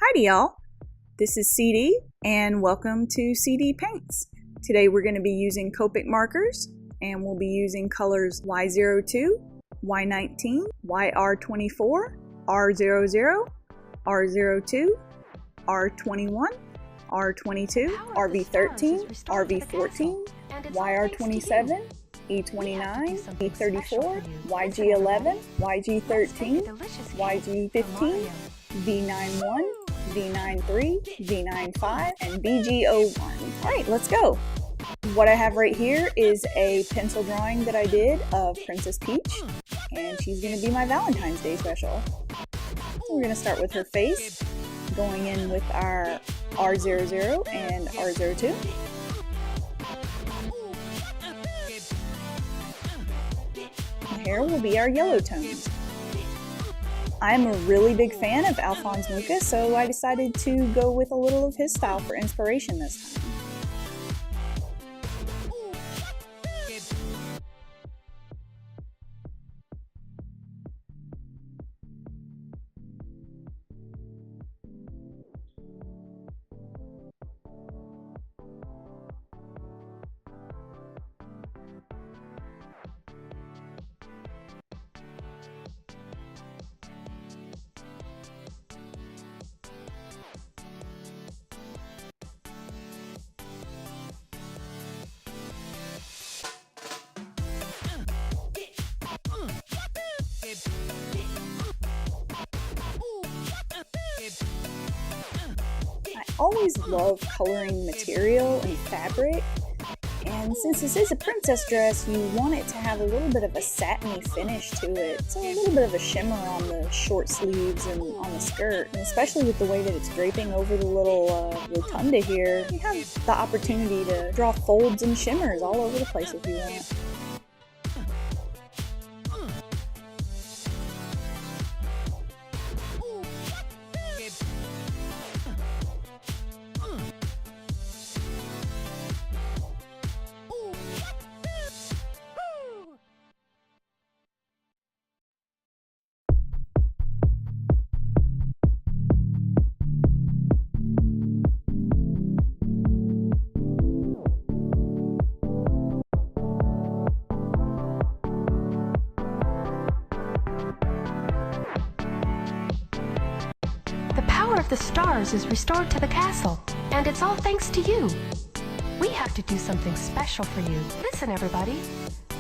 Howdy y'all, this is CD and welcome to CD Paints. Today we're going to be using Copic markers and we'll be using colors Y02, Y19, YR24, R00, R02, R21, R22, RV13, RV14, YR27, E29, E34, YG11, YG13, YG15, V91, V93, V95, and VG01. Alright, let's go! What I have right here is a pencil drawing that I did of Princess Peach, and she's going to be my Valentine's Day special. So we're going to start with her face, going in with our R00 and R02. The hair will be our yellow tones. I'm a really big fan of Alphonse Mucha, so I decided to go with a little of his style for inspiration this time. I always love coloring material and fabric, and since this is a princess dress, you want it to have a little bit of a satiny finish to it, so a little bit of a shimmer on the short sleeves and on the skirt, and especially with the way that it's draping over the little rotunda here, you have the opportunity to draw folds and shimmers all over the place if you want. Of the stars is restored to the castle, and it's all thanks to you. We have to do something special for you. Listen, everybody.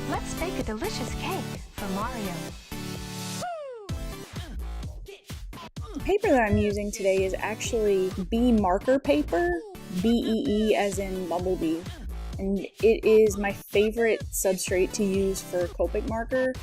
Let's bake a delicious cake for Mario. The paper that I'm using today is actually bee marker paper, BEE as in bumblebee. And it is my favorite substrate to use for Copic marker.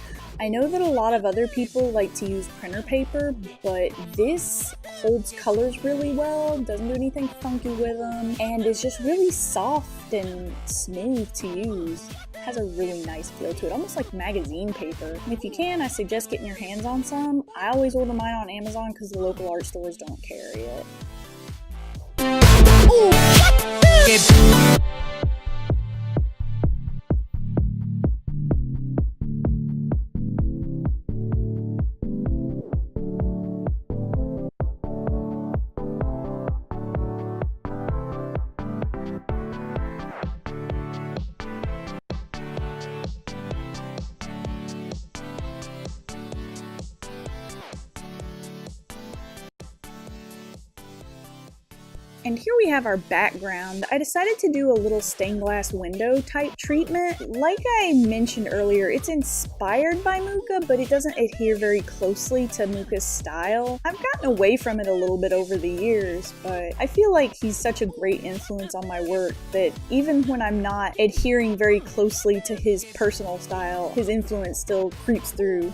I know that a lot of other people like to use printer paper, but this holds colors really well, doesn't do anything funky with them, and is just really soft and smooth to use. It has a really nice feel to it, almost like magazine paper. And if you can, I suggest getting your hands on some. I always order mine on Amazon because the local art stores don't carry it. And here we have our background. I decided to do a little stained glass window type treatment. Like I mentioned earlier, it's inspired by Mucha, but it doesn't adhere very closely to Mucha's style. I've gotten away from it a little bit over the years, but I feel like he's such a great influence on my work that even when I'm not adhering very closely to his personal style, his influence still creeps through.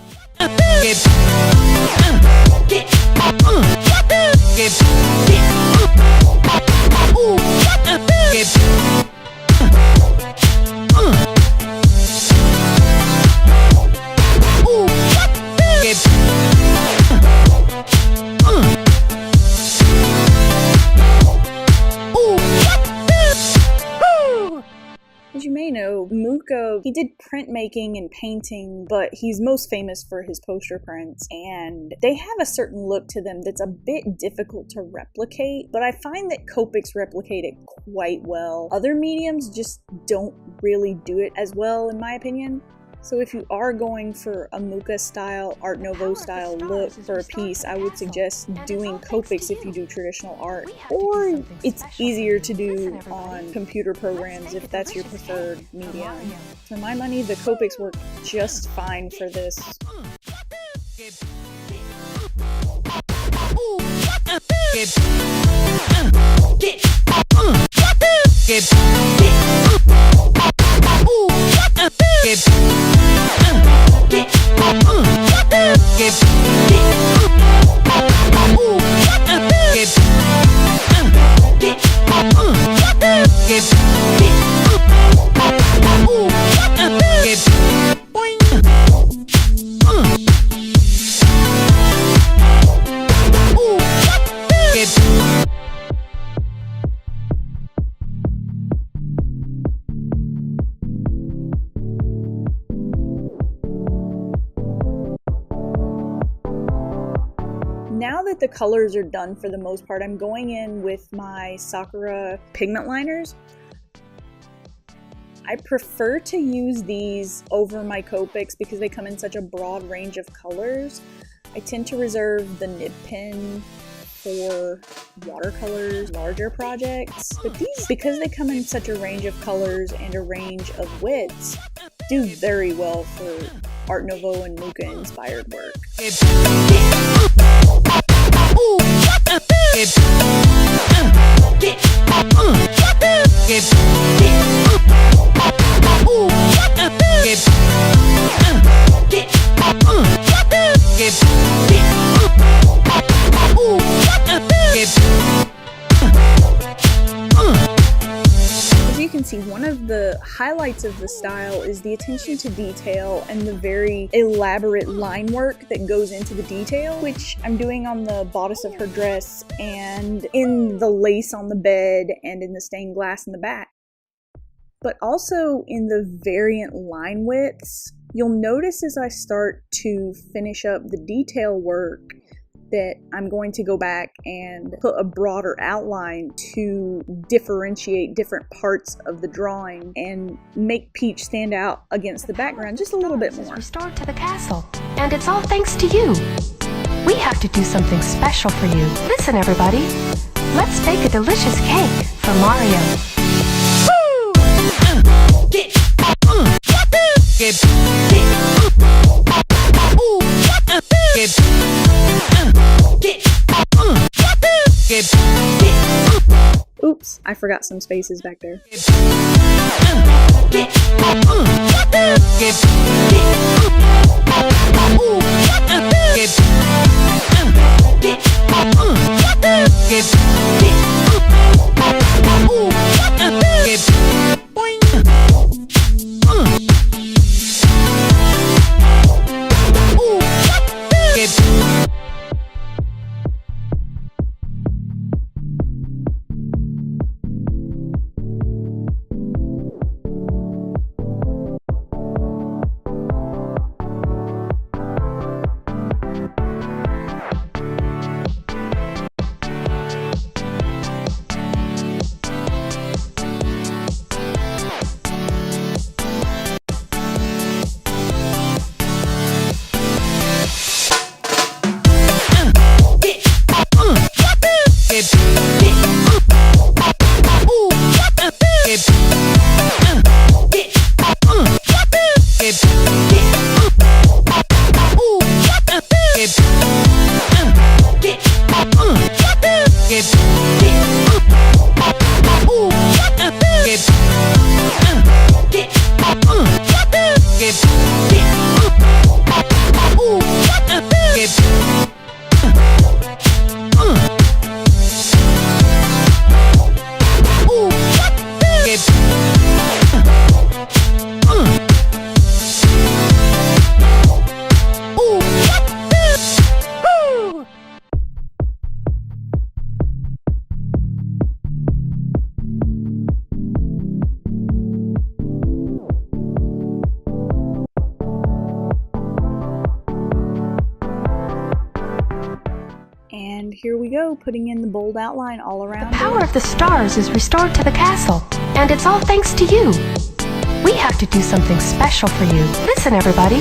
As you may know, Mucha Muka, he did printmaking and painting, but he's most famous for his poster prints, and they have a certain look to them that's a bit difficult to replicate, but I find that Copics replicate it quite well. Other mediums just don't really do it as well, in my opinion. So if you are going for a Muka style, Art Nouveau style look for a piece, I would suggest doing Copics if you do traditional art, or it's easier to do on computer programs if that's your preferred medium. For my money, the Copics work just fine for this. Now that the colors are done for the most part, I'm going in with my Sakura pigment liners. I prefer to use these over my Copics because they come in such a broad range of colors. I tend to reserve the nib pen for watercolors, larger projects, but these, because they come in such a range of colors and a range of widths, do very well for Art Nouveau and Muka inspired work. As you can see, one of the highlights of the style is the attention to detail and the very elaborate line work that goes into the detail, which I'm doing on the bodice of her dress and in the lace on the bed and in the stained glass in the back. But also in the variant line widths, you'll notice as I start to finish up the detail work that I'm going to go back and put a broader outline to differentiate different parts of the drawing and make Peach stand out against the background just a little bit more. Restored to the castle, and it's all thanks to you. We have to do something special for you. Listen, everybody. Let's bake a delicious cake for Mario. Oops, I forgot some spaces back there. And here we go, putting in the bold outline all around. The power of the stars is restored to the castle, and it's all thanks to you. We have to do something special for you. Listen, everybody.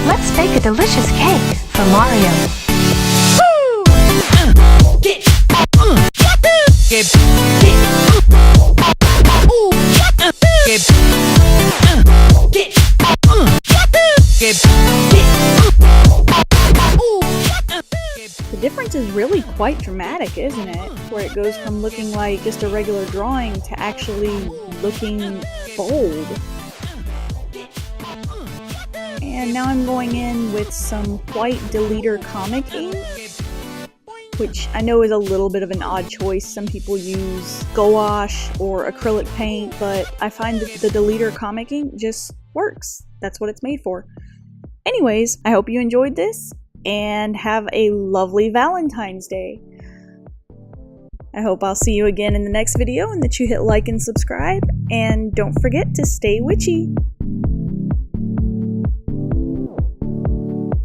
Let's bake a delicious cake for Mario. The difference is really quite dramatic, isn't it? Where it goes from looking like just a regular drawing to actually looking bold. And now I'm going in with some white deleter comic ink, which I know is a little bit of an odd choice. Some people use gouache or acrylic paint, but I find that the deleter comic ink just works. That's what it's made for. Anyways, I hope you enjoyed this and have a lovely Valentine's Day. I hope I'll see you again in the next video and that you hit like and subscribe, and don't forget to stay witchy.